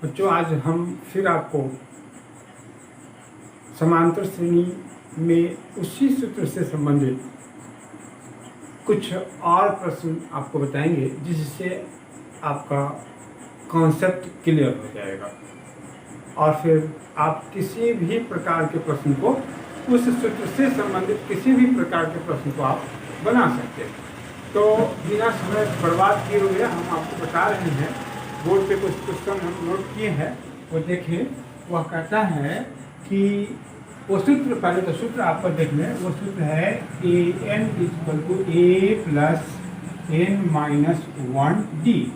बच्चों, आज हम फिर आपको समांतर श्रेणी में उसी सूत्र से संबंधित कुछ और प्रश्न आपको बताएंगे, जिससे आपका कॉन्सेप्ट क्लियर हो जाएगा और फिर आप किसी भी प्रकार के प्रश्न को, उस सूत्र से संबंधित किसी भी प्रकार के प्रश्न को आप बना सकते हैं। तो बिना समय बर्बाद किए हुए हम आपको बता रहे हैं, बोर्ड पे कुछ क्वेश्चन हम नोट किए हैं, वो देखें। वह कहता है कि वो सूत्र, पहले तो सूत्र आपको देख लें। वो सूत्र है an = a + n - 1d।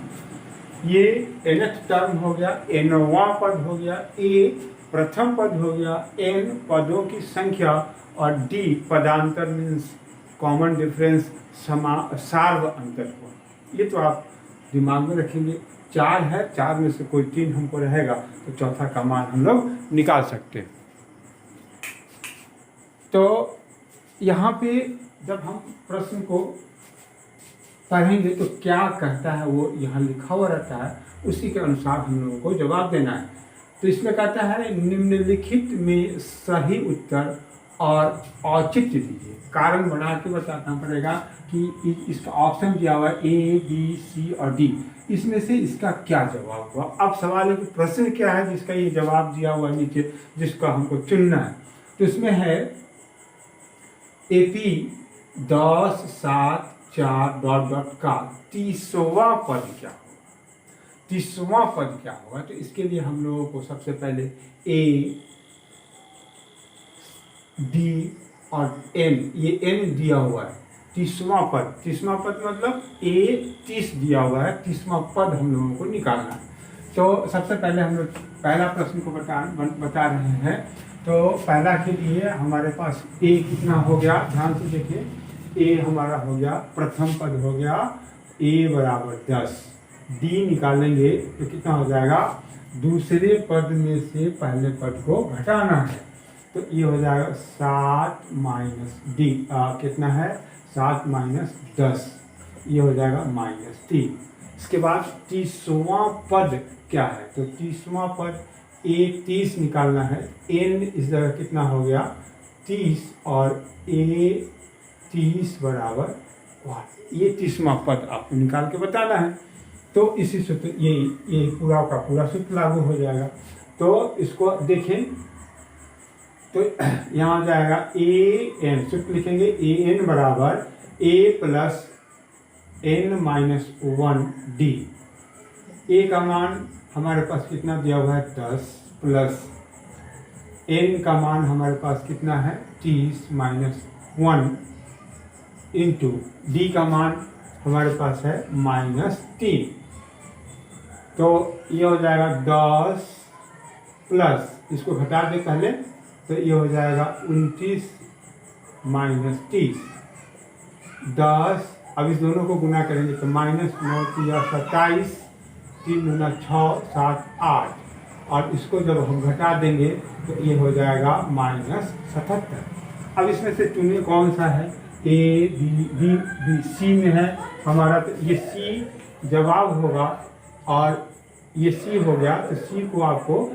ये nth टर्म हो गया, nवां पद हो गया, a प्रथम पद हो गया, n पदों की संख्या और d पदांतर मीन्स कॉमन डिफरेंस, सार्व अंतर हो। ये तो आप दिमाग में रखेंगे। 4 है, 4 में से कोई 3 हमको रहेगा तो चौथा का मान हम लोग निकाल सकते हैं। तो यहाँ पे जब हम प्रश्न को पढ़ेंगे तो क्या कहता है वो यहाँ लिखा हुआ रहता है, उसी के अनुसार हम लोगों को जवाब देना है। तो इसमें कहता है निम्नलिखित में सही उत्तर और औचित्य दीजिए। कारण बना के बताना पड़ेगा कि इसका ऑप्शन दिया हुआ है A, B, C और D, इसमें से इसका क्या जवाब हुआ। अब सवाल है कि प्रश्न क्या है जिसका ये जवाब दिया हुआ नीचे, जिसका हमको चुनना है। तो इसमें है AP 10, 7, 4 ... का 30वां पद क्या होगा। 30वां पद क्या होगा, तो इसके लिए हम लोगों को सबसे पहले A, D और N, ये N दिया हुआ है। 30वां पद, 30वां पद मतलब A 30 दिया हुआ है, 30वां पद हम लोगों को निकालना है। तो सबसे पहले हम लोग पहला प्रश्न को बता रहे हैं। तो पहला के लिए हमारे पास A कितना हो गया, ध्यान से देखिए। A हमारा हो गया, प्रथम पद हो गया A = 10। D निकालेंगे तो कितना हो जाएगा, दूसरे पद में से पहले पद को घटाना है, तो ये हो जाएगा 7 - D। कितना है, 7 - 10, ये हो जाएगा -3। इसके बाद 30वां पद क्या है, तो 30वां पद A 30 निकालना है। N इस जगह कितना हो गया, 30 और A 30 = 1। ये 30वां पद आपको निकाल के बताना है। तो इसी सूत्र, ये पूरा का पूरा सूत्र लागू हो जाएगा। तो इसको देखें, तो यहाँ जाएगा AN, सूत्र लिखेंगे AN = A + n - 1d। A का मान हमारे पास कितना दिया हुआ है, 10, प्लस n का मान हमारे पास कितना है, 30 - 1 इंटू D का मान हमारे पास है -3। तो ये हो जाएगा 10 प्लस, इसको घटा दे पहले, तो ये हो जाएगा 29 - 30। 10, अब इस दोनों को गुना करेंगे तो -9 × 27, 3 × 6 = 7, 8, और इसको जब हम घटा देंगे तो ये हो जाएगा -77। अब इसमें से चुनिए कौन सा है, A, B, C में है हमारा, तो ये C जवाब होगा और ये C हो गया। तो C को आपको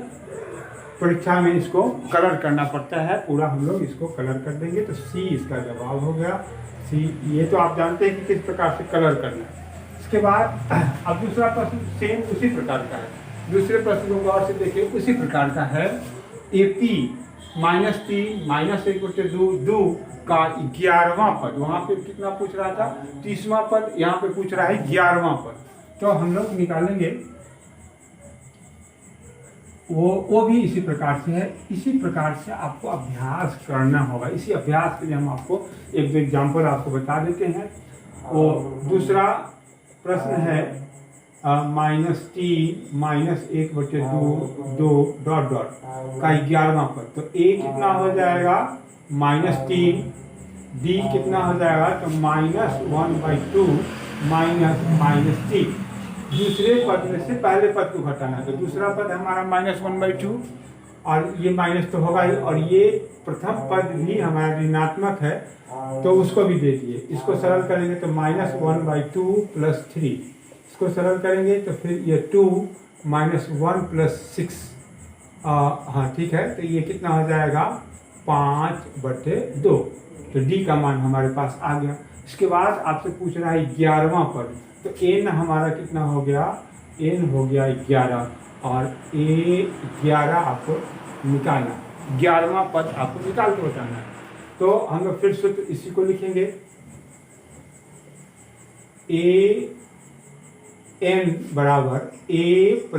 परीक्षा में इसको कलर करना पड़ता है, पूरा हम लोग इसको कलर कर देंगे, तो C इसका जवाब हो गया। C, ये तो आप जानते हैं कि किस प्रकार से कलर करना है। इसके बाद अब दूसरा प्रश्न सेम उसी प्रकार का है। दूसरे प्रश्न को गौर से देखिए, उसी प्रकार का है। AP -3 -1/2 का 11वां पद, वहाँ पे कितना पूछ रहा था, 30वां पद, यहाँ पे पूछ रहा है 11वां पद। तो हम लोग निकालेंगे, वो भी इसी प्रकार से है। इसी प्रकार से आपको अभ्यास करना होगा। इसी अभ्यास के लिए हम आपको एक दो एग्जाम्पल आपको बता देते हैं। वो दूसरा प्रश्न है -3 -1/2 का 11वां पद। तो A कितना हो जाएगा, -3, D कितना हो जाएगा, तो -1/2 -3। दूसरे पद में से पहले पद को घटाना है, तो दूसरा पद हमारा -1/2, और ये माइनस तो होगा ही, और ये प्रथम पद भी हमारा ऋणात्मक है, तो उसको भी दे दिए। इसको सरल करेंगे तो -1/2 + 3, इसको सरल करेंगे तो फिर ये 2 -1 + 6, हाँ ठीक है, तो ये कितना हो जाएगा 5/2। तो डी का मान हमारे पास आ गया। इसके बाद आपसे पूछ रहा है 11वां पद, तो n हमारा कितना हो गया, n हो गया 11 और A11 आपको निकालना, 11वां पद आपको निकाल के बताना है। तो हम लोग फिर सूत्र इसी को लिखेंगे, an बराबर a +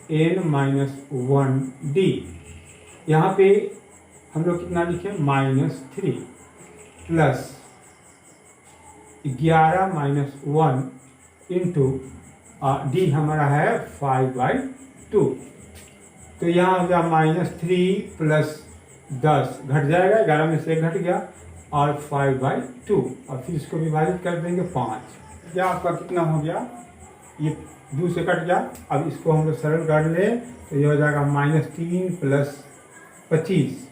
n-1d। यहाँ पे हम लोग कितना लिखें, -3 प्लस 11 - 1 इंटू डी हमारा है 5/2। तो यहाँ हो गया -3 + 10 घट जाएगा, 11 में से 1 घट गया और 5/2, और फिर इसको विभाजित कर देंगे 5। क्या आपका कितना हो गया, ये 2 से कट गया। अब इसको हम लोग सरल कर ले तो ये हो जाएगा -3 + 25।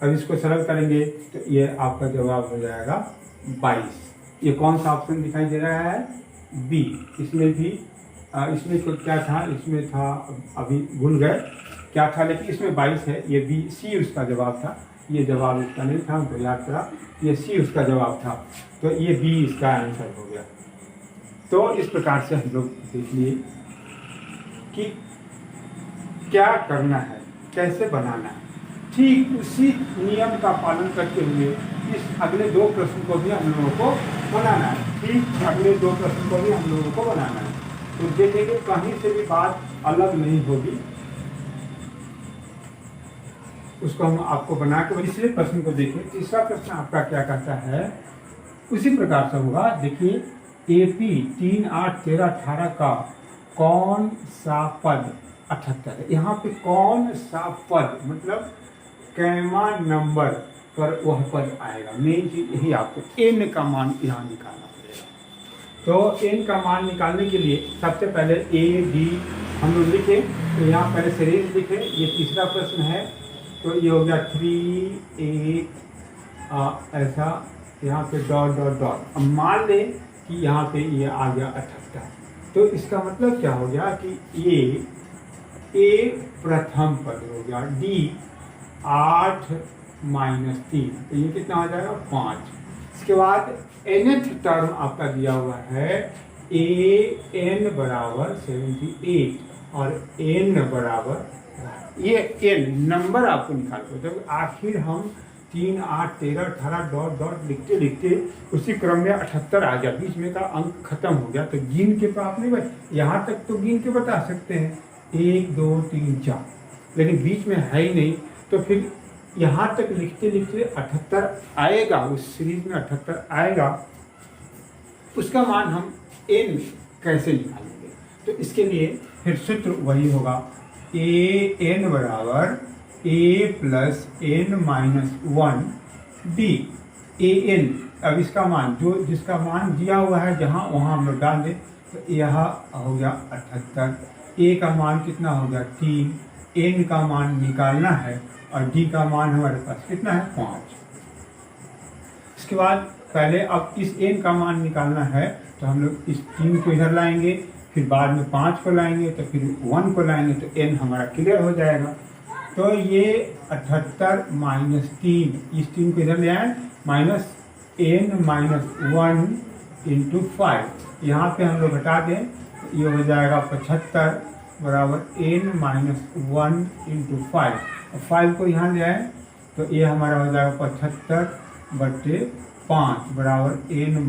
अब इसको सरल करेंगे तो ये आपका जवाब हो जाएगा 22। ये कौन सा ऑप्शन दिखाई दे रहा है, बी। इसमें भी इसमें तो क्या था, इसमें था अभी भूल गए क्या था, लेकिन इसमें 22 है, ये बी, सी उसका जवाब था। ये जवाब इसका नहीं था, तो याद करा, ये सी उसका जवाब था, तो ये बी इसका आंसर हो गया। तो इस प्रकार से हम लोग देख लिए कि क्या करना है, कैसे बनाना है। ठीक उसी नियम का पालन करते हुए इस अगले 2 प्रश्न को भी हम लोगों को बनाना है। ठीक अगले 2 प्रश्न को भी हम लोगों को बनाना है। तो देखेंगे कहीं से भी बात अलग नहीं होगी, उसको हम आपको बना के तीसरे प्रश्न को देखें। तीसरा प्रश्न आपका क्या कहता है, उसी प्रकार से होगा। देखिए, AP 3, 8, 13, 18 का कौन सा पद 78 है। यहाँ पे कौन सा पद मतलब कैमा नंबर पर वह पद आएगा, मेन चीज यही, आपको n का मान यहाँ निकालना पड़ेगा। तो n का मान निकालने के लिए सबसे पहले A D हम लोग लिखे, तो यहाँ पहले सीरीज लिखे। ये तीसरा प्रश्न है, तो ये हो गया 3 8 ऐसा, यहाँ पे डॉट डॉट डॉट। अब मान लें कि यहाँ पे ये आ गया 78, तो इसका मतलब क्या हो गया कि ये A प्रथम पद हो गया, D 8 - 3, तो ये कितना हो जाएगा 5। इसके बाद nth टर्म आपका दिया हुआ है an बराबर 78 और n बराबर, ये n नंबर आपको निकालना। तो आखिर हम 3 8 13 18 डॉट डॉट लिखते लिखते उसी क्रम में 78 आ गया, बीच में का अंक खत्म हो गया। तो गिन के तो आप नहीं यहाँ तक तो गिन के बता सकते हैं 1 2 3 4, लेकिन बीच में है ही नहीं, तो फिर यहाँ तक लिखते लिखते 78 आएगा, उस सीरीज में 78 आएगा। उसका मान हम n कैसे निकालेंगे, तो इसके लिए फिर सूत्र वही होगा, an बराबर a + n-1d। an, अब इसका मान जिसका मान दिया हुआ है जहाँ वहाँ हम लोग डाल दें, तो यह हो गया 78। a का मान कितना हो गया 3, n का मान निकालना है और d का मान हमारे पास कितना है 5। इसके बाद पहले अब इस n का मान निकालना है, तो हम लोग इस 3 को इधर लाएंगे, फिर बाद में 5 को लाएंगे, तो फिर 1 को लाएंगे, तो n हमारा क्लियर हो जाएगा। तो ये 78 - 3, इस 3 को इधर ले आए, -n - 1 × 5, यहाँ पे हम लोग घटा दें, तो ये हो जाएगा 75 बराबर n - 1 × 5। और 5 को यहाँ ले आए, तो ये हमारा हो जाएगा 75/5 बराबर n -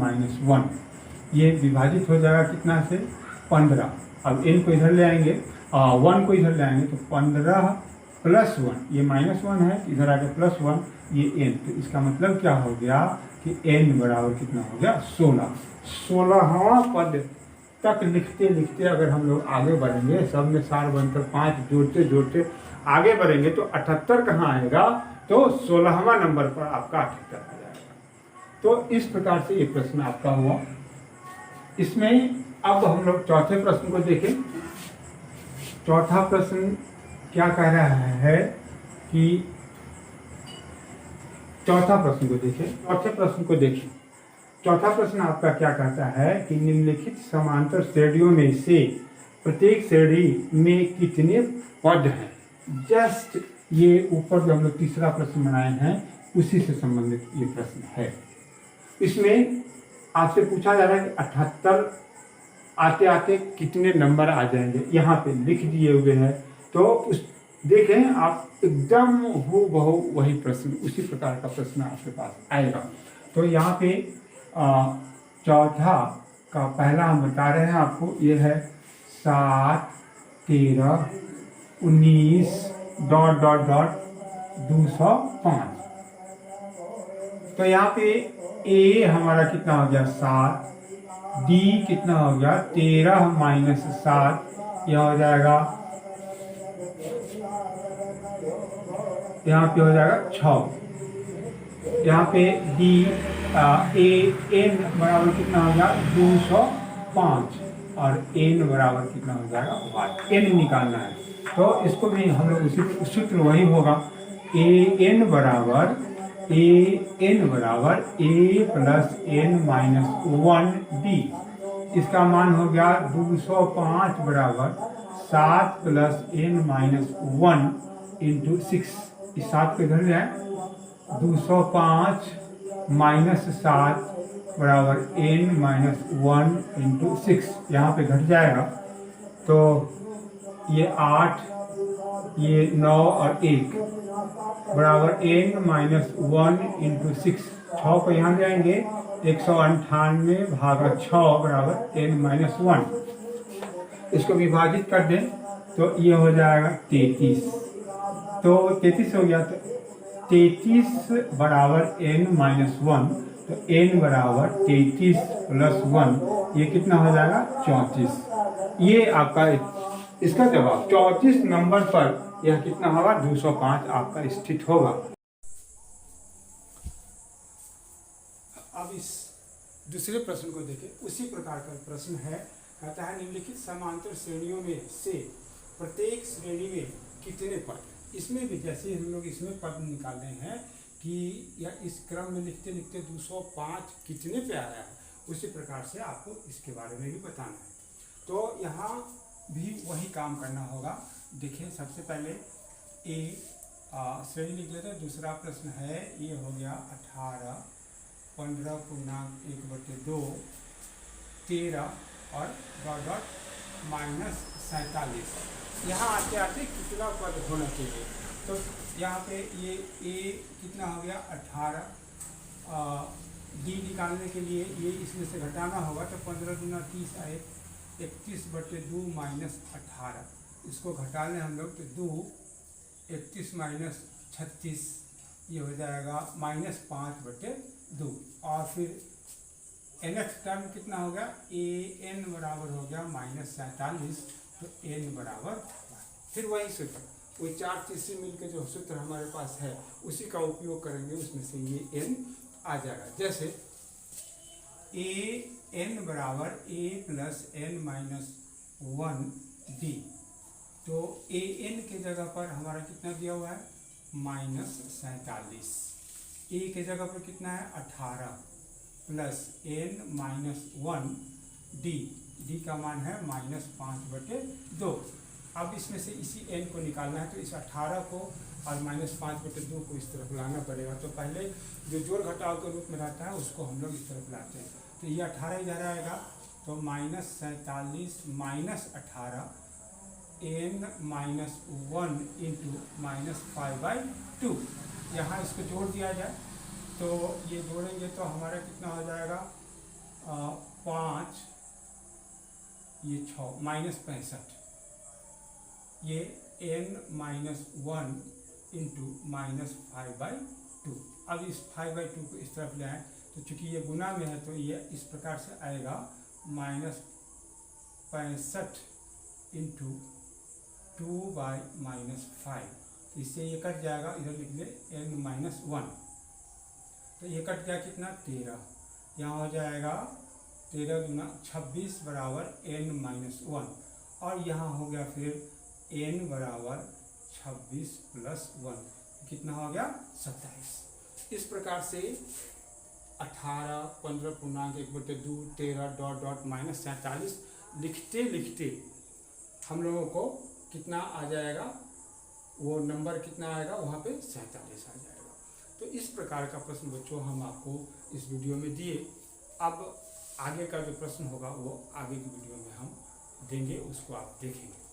1। ये विभाजित हो जाएगा कितना से 15। अब n को इधर ले आएंगे, 1 को इधर ले आएंगे, तो 15 + 1, ये -1 है, इधर आके +1, ये n। तो इसका मतलब क्या हो गया कि n बराबर कितना हो गया 16। 16वां पद तक लिखते लिखते अगर हम लोग आगे बढ़ेंगे, सब में 4 बनकर 5 जोड़ते जोड़ते आगे बढ़ेंगे, तो 78 कहाँ आएगा, तो 16वां नंबर पर आपका 78 आ जाएगा। तो इस प्रकार से ये प्रश्न आपका हुआ। इसमें अब हम लोग चौथे प्रश्न को देखें। चौथा प्रश्न क्या कह रहा है कि चौथा प्रश्न को देखें। चौथा प्रश्न आपका क्या कहता है कि निम्नलिखित समांतर श्रेणियों में से प्रत्येक श्रेणी में कितने पद हैं। जस्ट ये ऊपर जो हम लोग तीसरा प्रश्न बनाए हैं उसी से संबंधित ये प्रश्न है। इसमें आपसे पूछा जा रहा है कि 78 आते आते कितने नंबर आ जाएंगे, यहाँ पे लिख दिए हुए हैं। तो उस देखें आप एकदम हूबहू वही प्रश्न, उसी प्रकार का प्रश्न आपके पास आएगा। तो यहाँ पे चौथा का पहला हम बता रहे हैं आपको, ये है 7, 13, 19 ... 205। तो यहाँ पे ए हमारा कितना हो गया 7, डी कितना हो गया 13 माइनस 7, यह हो जाएगा, यहाँ पे हो जाएगा 6। यहाँ पे डी ए एन बराबर कितना हो गया 205 और एन बराबर कितना हो जाएगा 1। एन निकालना है तो इसको भी हम लोग उसी सूत्र वही होगा, ए एन बराबर ए प्लस एन माइनस 1 डी। इसका मान हो गया 205 बराबर 7 प्लस एन माइनस 1 इंटू 6। इस 7 को इधर जाए, 205 माइनस 7 बराबर एन माइनस 1 इंटू 6, यहाँ पे घट जाएगा। तो ये 8, ये 9 और 1 बराबर एन माइनस 1 इंटू 6। 6 को यहाँ जाएंगे, 198 भागा 6 बराबर एन माइनस 1। इसको विभाजित कर दें तो ये हो जाएगा 33। तो 33 हो गया, तो 33 बराबर एन माइनस 1, तो एन बराबर 33 प्लस 1, ये कितना हो जाएगा 34। ये आपका इसका जवाब 34 नंबर पर यह कितना होगा 205 आपका स्थित होगा। अब इस दूसरे प्रश्न को देखें, उसी प्रकार का प्रश्न है। कहता है निम्नलिखित समांतर श्रेणियों में से प्रत्येक श्रेणी में कितने पद। इसमें भी जैसे हम लोग इसमें पद निकालते हैं कि यह इस क्रम में लिखते लिखते 205 कितने पे आ रहा है, उसी प्रकार से आपको इसके बारे में भी बताना है। तो यहाँ भी वही काम करना होगा। देखिए सबसे पहले ए श्रेणी लिख लेते हैं। दूसरा प्रश्न है, ये हो गया 18, 15 पूर्णांक 1/2, 13 और डॉट माइनस 47। यहाँ आते आते कितना पद होना चाहिए। तो यहाँ पे ये ए कितना हो गया 18, डी निकालने के लिए ये इसमें से घटाना होगा। तो 15 दूना 30 आए, 31/2 माइनस 18, इसको घटा लें हम लोग तो 2, 31 माइनस 36, ये हो जाएगा माइनस 5/2। और फिर nth टर्म कितना हो गया, ए एन बराबर हो गया माइनस 47, तो एन बराबर 1। फिर वही सूत्र, वही 4 चीज से मिलकर जो सूत्र हमारे पास है उसी का उपयोग करेंगे, उसमें से ये एन आ जाएगा। जैसे ए एन बराबर ए प्लस एन माइनस 1 डी। तो ए एन के जगह पर हमारा कितना दिया हुआ है माइनस 47। ए के जगह पर कितना है 18 plus n minus 1 D. D का मान है माइनस 5/2। अब इसमें से इसी एन को निकालना है, तो इस 18 को और माइनस 5/2 को इस तरफ लाना पड़ेगा। तो पहले जो जोड़ घटाव के रूप में रहता है उसको हम लोग इस तरफ लाते हैं। तो ये 18 इधर आएगा, तो minus 47 minus 18 n minus 1 into minus 5/2। यहाँ इसको जोड़ दिया जाए तो ये जोड़ेंगे तो हमारा कितना हो जाएगा 5, ये 6 माइनस 65, ये n माइनस 1 इंटू माइनस 5/2। अब इस 5/2 को इस तरफ ले आए तो चूंकि ये गुना में है तो ये इस प्रकार से आएगा माइनस 65 इंटू 2/-5। इससे ये कट जाएगा, इधर लिख ले n माइनस 1, तो ये कट गया कितना 13। यहाँ हो जाएगा 13 गुना 26 बराबर n माइनस 1, और यहाँ हो गया फिर n बराबर 26 प्लस 1, कितना हो गया 27। इस प्रकार से 18, 15 पूर्णांक 1/2, 13 डॉट माइनस 47 लिखते लिखते हम लोगों को कितना आ जाएगा, वो नंबर कितना आएगा वहाँ पे 47 आ जाएगा। तो इस प्रकार का प्रश्न बच्चों हम आपको इस वीडियो में दिए। अब आगे का जो प्रश्न होगा वो आगे की वीडियो में हम देंगे, उसको आप देखेंगे।